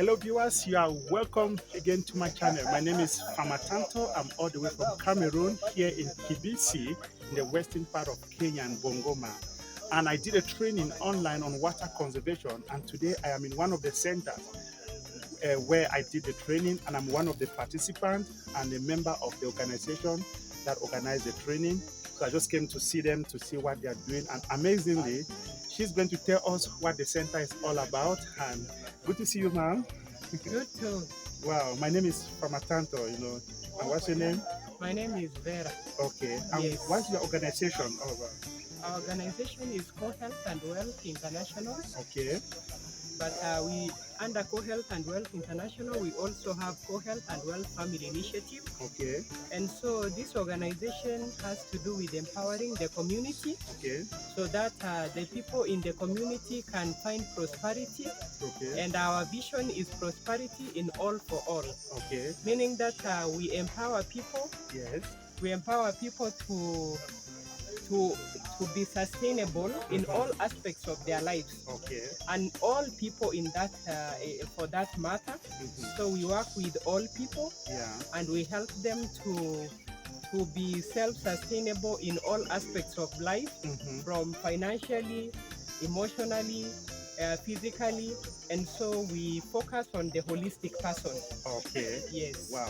Hello viewers, you are welcome again to my channel. My name is Famatanto. I'm all the way from Cameroon here in Kibisi in the western part of Kenya and Bungoma. And I did a training online on water conservation, and today I am in one of the centers where I did the training, and I'm one of the participants and a member of the organization that organized the training. So I just came to see them to see what they are doing, and amazingly, she's going to tell us what the center is all about. And good to see you, ma'am. You too. Wow, my name is Famatanto, And what's your name? My name is Vera. Okay. And Yes. what's your organization all about? Our organization is Co-Health and Wealth International, Okay. but we under Co-Health and Wealth International, we also have Co-Health and Wealth Family Initiative. Okay. And so this organization has to do with empowering the community Okay. so that the people in the community can find prosperity. Okay. And our vision is prosperity in all for all, Okay. meaning that we empower people. Yes. We empower people to be sustainable in all aspects of their lives, Okay. and all people in that for that matter. So we work with all people, Yeah. and we help them to be self-sustainable in all aspects of life, from financially, emotionally, physically, and so we focus on the holistic person. Okay. Yes. Wow.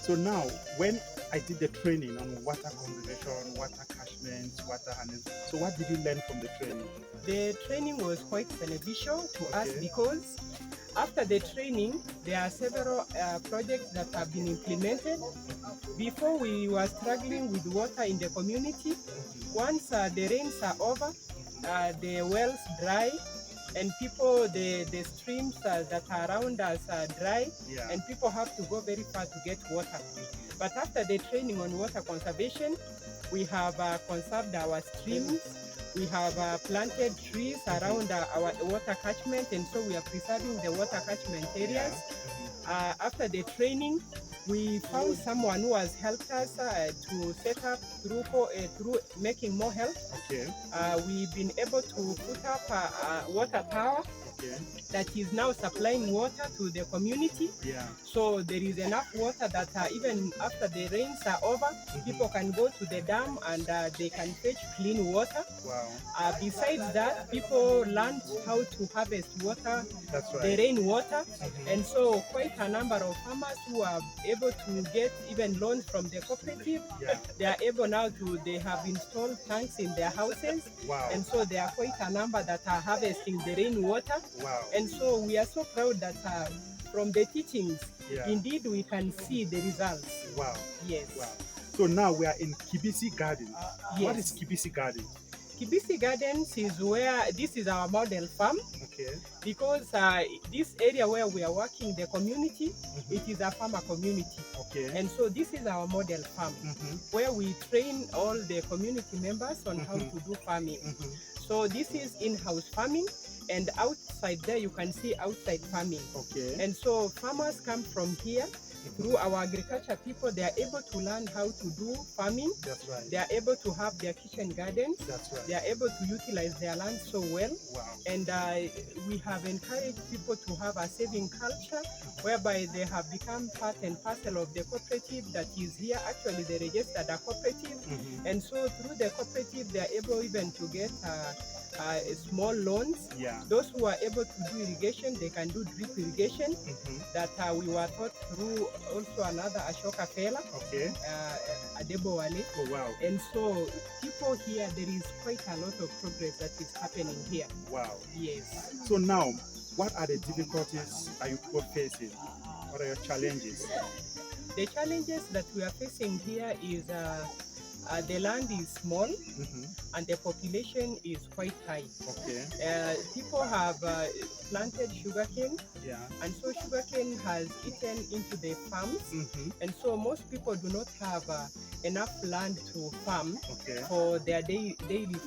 So now, when I did the training on water conservation, water catchment, water handling, so what did you learn from the training? The training was quite beneficial to us Okay. because after the training, there are several projects that have been implemented. Before, we were struggling with water in the community. Once the rains are over, the wells dry, and people, the streams that are around us are dry, Yeah. and people have to go very far to get water. But after the training on water conservation, we have conserved our streams. We have planted trees around our water catchment, and so we are preserving the water catchment areas. After the training, we found someone who has helped us to set up through making more help. Okay. We've been able to put up water tower Okay. that is now supplying water to the community. Yeah. So there is enough water that even after the rains are over, people can go to the dam and they can fetch clean water. Wow. Besides that, people learned how to harvest water, That's the right. rainwater, and so quite a number of farmers who are able to get even loans from the cooperative. Yeah. They are able now they have installed tanks in their houses, Wow. and so there are quite a number that are harvesting the rainwater. Wow. And so we are so proud that from the teachings, Yeah. indeed we can see the results. Wow. Yes. Wow. So now we are in Kibisi Garden. What is Yes. Kibisi Garden? Kibisi Gardens is where this is our model farm, Okay. because this area where we are working, the community, it is a farmer community. Okay. And so this is our model farm, where we train all the community members on how to do farming. So this is in-house farming, and outside there you can see outside farming. Okay. And so farmers come from here. Through our agriculture people, they are able to learn how to do farming. That's right. They are able to have their kitchen gardens. That's right. They are able to utilize their land so well. Wow. And we have encouraged people to have a saving culture, whereby they have become part and parcel of the cooperative that is here. Actually, they registered a cooperative. And so through the cooperative, they are able even to get small loans. Yeah. Those who are able to do irrigation, they can do drip irrigation. That we were taught through also another Ashoka fella, Okay. Adebo Wale. Oh wow. And so people here, there is quite a lot of progress that is happening here. Wow. Yes. So now, what are the difficulties are you people facing? What are your challenges? The challenges that we are facing here is the land is small and the population is quite high. Okay. People have planted sugarcane, Yeah. and so sugarcane has eaten into the farms, and so most people do not have enough land to farm Okay. for their daily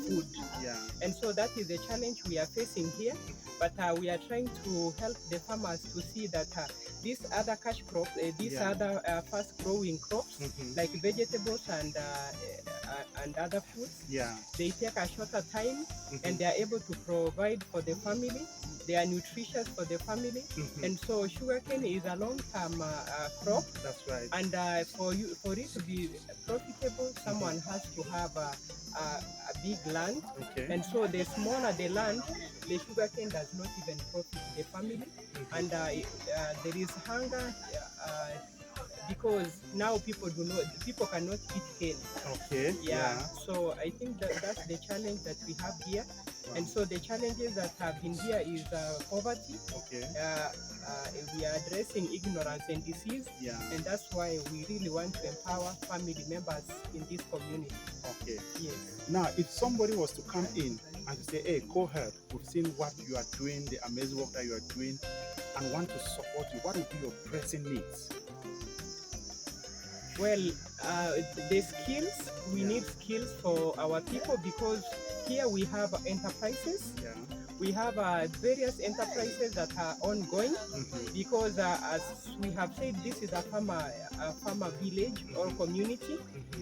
food. Yeah. And so that is the challenge we are facing here. But we are trying to help the farmers to see that these other cash crops, these other fast growing crops, like vegetables and and other foods. Yeah. They take a shorter time, and they are able to provide for the family. They are nutritious for the family, and so sugarcane is a long-term crop. That's right. And for it to be profitable, someone has to have a big land. Okay. And so the smaller the land, the sugarcane does not even profit the family. And there is hunger because now people cannot eat cane. Okay. Yeah. So I think that's the challenge that we have here. And so the challenges that have been here is poverty. Okay. We are addressing ignorance and disease. Yeah. And that's why we really want to empower family members in this community. Okay. Yes. Now, if somebody was to come in and to say, hey, co-help, we've seen what you are doing, the amazing work that you are doing, and want to support you, what would be your pressing needs? Well, the skills, we need skills for our people, because here we have enterprises. Yeah. We have various enterprises that are ongoing, because as we have said, this is a farmer village or community.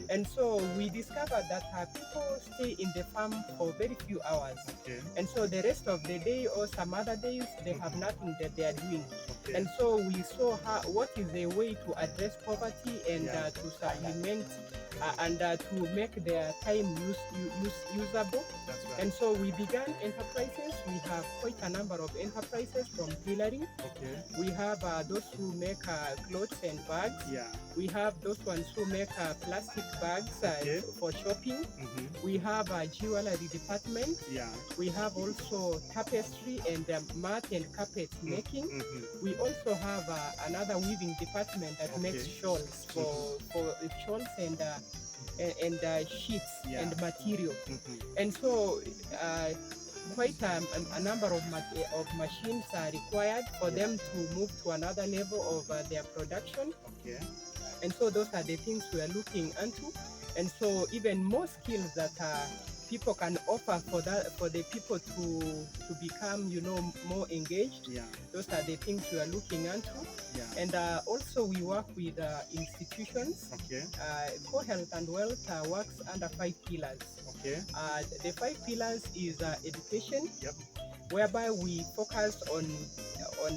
And so we discovered that people stay in the farm for very few hours. Okay. And so the rest of the day or some other days, they have nothing that they are doing. Okay. And so we saw what is a way to address poverty and to supplement and to make their time usable. That's right. And so we began enterprises. We have quite a number of enterprises, from tailoring. Okay. We have those who make clothes and bags. Yeah. We have those ones who make plastic bags for shopping. We have a jewelry department. Yeah. We have also tapestry and mat and carpet making. We also have another weaving department that makes shawls for shawls and sheets and material. And so quite a number of machines are required for them to move to another level of their production. Okay. And so those are the things we are looking into. And so even more skills that people can offer for the people to become, more engaged. Yeah. Those are the things we are looking into. Yeah. And also we work with institutions. Okay. Co-health and wealth works under 5 pillars. Okay. The 5 pillars is education. Yep. Whereby we focus on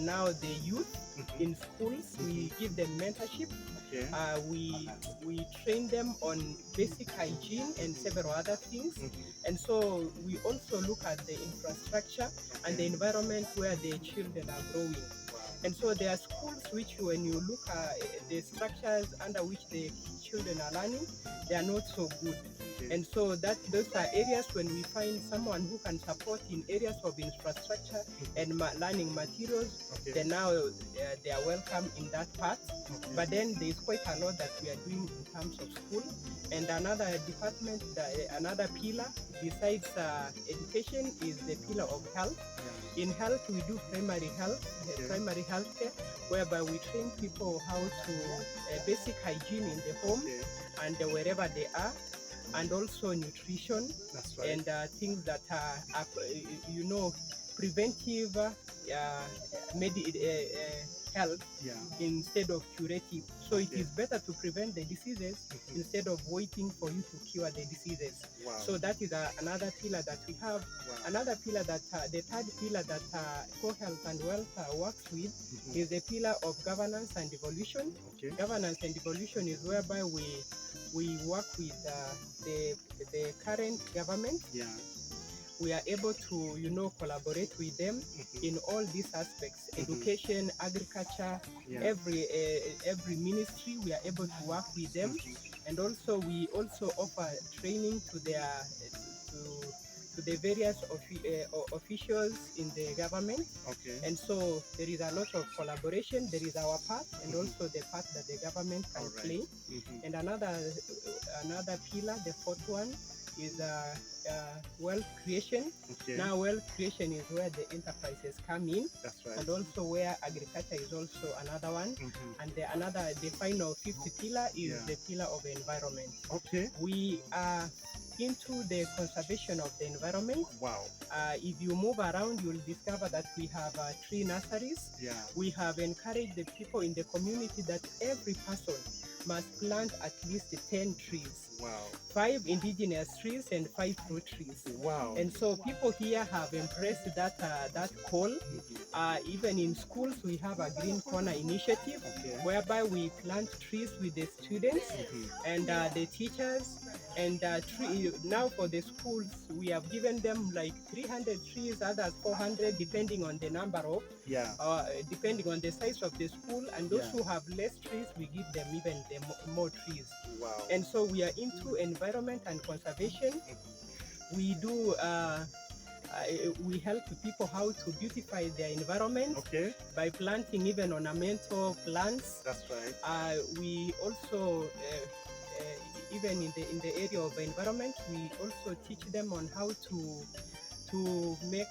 now the youth in schools. We give them mentorship. Okay. We train them on basic hygiene and several other things. And so we also look at the infrastructure and the environment where the children are growing. And so there are schools which, when you look at the structures under which the children are learning, they are not so good. And so those are areas when we find someone who can support in areas of infrastructure and learning materials, then now they are welcome in that part. But then there is quite a lot that we are doing in terms of school. And another department, another pillar besides education is the pillar of health. In health, we do primary health care, whereby we train people how to basic hygiene in the home and wherever they are, and also nutrition. That's right. And things that are preventive health instead of curative. So it is better to prevent the diseases instead of waiting for you to cure the diseases. Wow. So that is another pillar that we have. Wow. Another pillar that the third pillar that co-health and wealth works with is the pillar of governance and devolution. Okay. Governance and devolution is whereby we work with the current government. Yeah. We are able to, collaborate with them in all these aspects: education, agriculture, every ministry. We are able to work with them, and also we also offer training to their to the various officials in the government. Okay. And so there is a lot of collaboration. There is our part, and also the part that the government can play. And another pillar, the fourth one, is wealth creation. Okay. Now wealth creation is where the enterprises come in. That's right. And also where agriculture is also another one. And the final fifth pillar is the pillar of environment. Okay. We are into the conservation of the environment. Wow. If you move around, you'll discover that we have tree nurseries. Yeah. We have encouraged the people in the community that every person must plant at least 10 trees. Wow. 5 indigenous trees and 5 fruit trees. Wow. And so people here have embraced that call. Even in schools, we have a Green Corner initiative, Okay. whereby we plant trees with the students and the teachers. And now for the schools, we have given them like 300 trees, others 400, depending on the number of, depending on the size of the school. And those who have less trees, we give them even more trees. Wow. And so we are into environment and conservation. We do we help people how to beautify their environment by planting even ornamental plants. That's right. We also even in the area of environment, we also teach them on how to make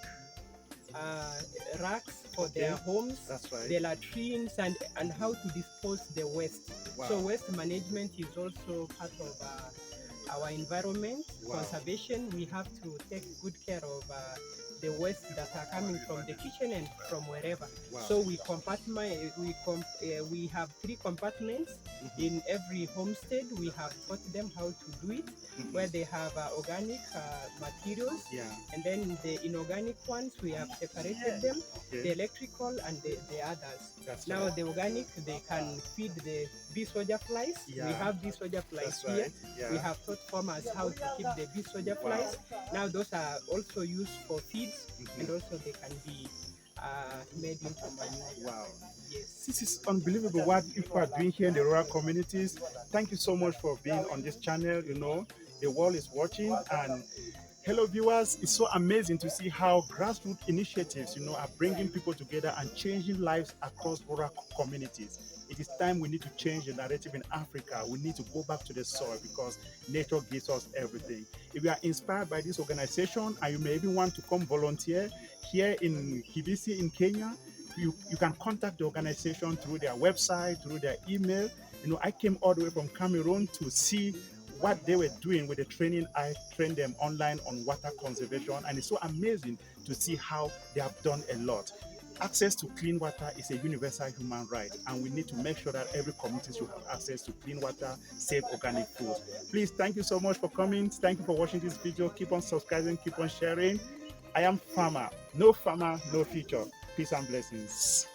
racks for their homes, the latrines, and how to dispose the waste. So waste management is also part of our environment conservation. We have to take good care of the waste that are coming from the kitchen and from wherever. So we we have 3 compartments in every homestead. We have taught them how to do it, where they have organic materials, and then the inorganic ones we have separated them, the electrical and the others. Now the organic, they can feed the bee soldier flies. We have bee soldier flies here. We have taught farmers how to keep the bee soldier flies. Now those are also used for feeds, and also they can be made into manure. Wow. Yes. This is unbelievable what people are doing here in the rural communities. Thank you so much for being on this channel. You know, the world is watching. And hello viewers, it's so amazing to see how grassroots initiatives, you know, are bringing people together and changing lives across rural communities. It is time we need to change the narrative in Africa. We need to go back to the soil because nature gives us everything. If you are inspired by this organization and you may even want to come volunteer here in Kibisi in Kenya, you can contact the organization through their website, through their email. You know, I came all the way from Cameroon to see what they were doing with the training. I trained them online on water conservation, and it's so amazing to see how they have done a lot. Access to clean water is a universal human right, and we need to make sure that every community should have access to clean water, safe organic food. Please, thank you so much for coming. Thank you for watching this video. Keep on subscribing, keep on sharing. I am Farmer. No farmer, no future. Peace and blessings.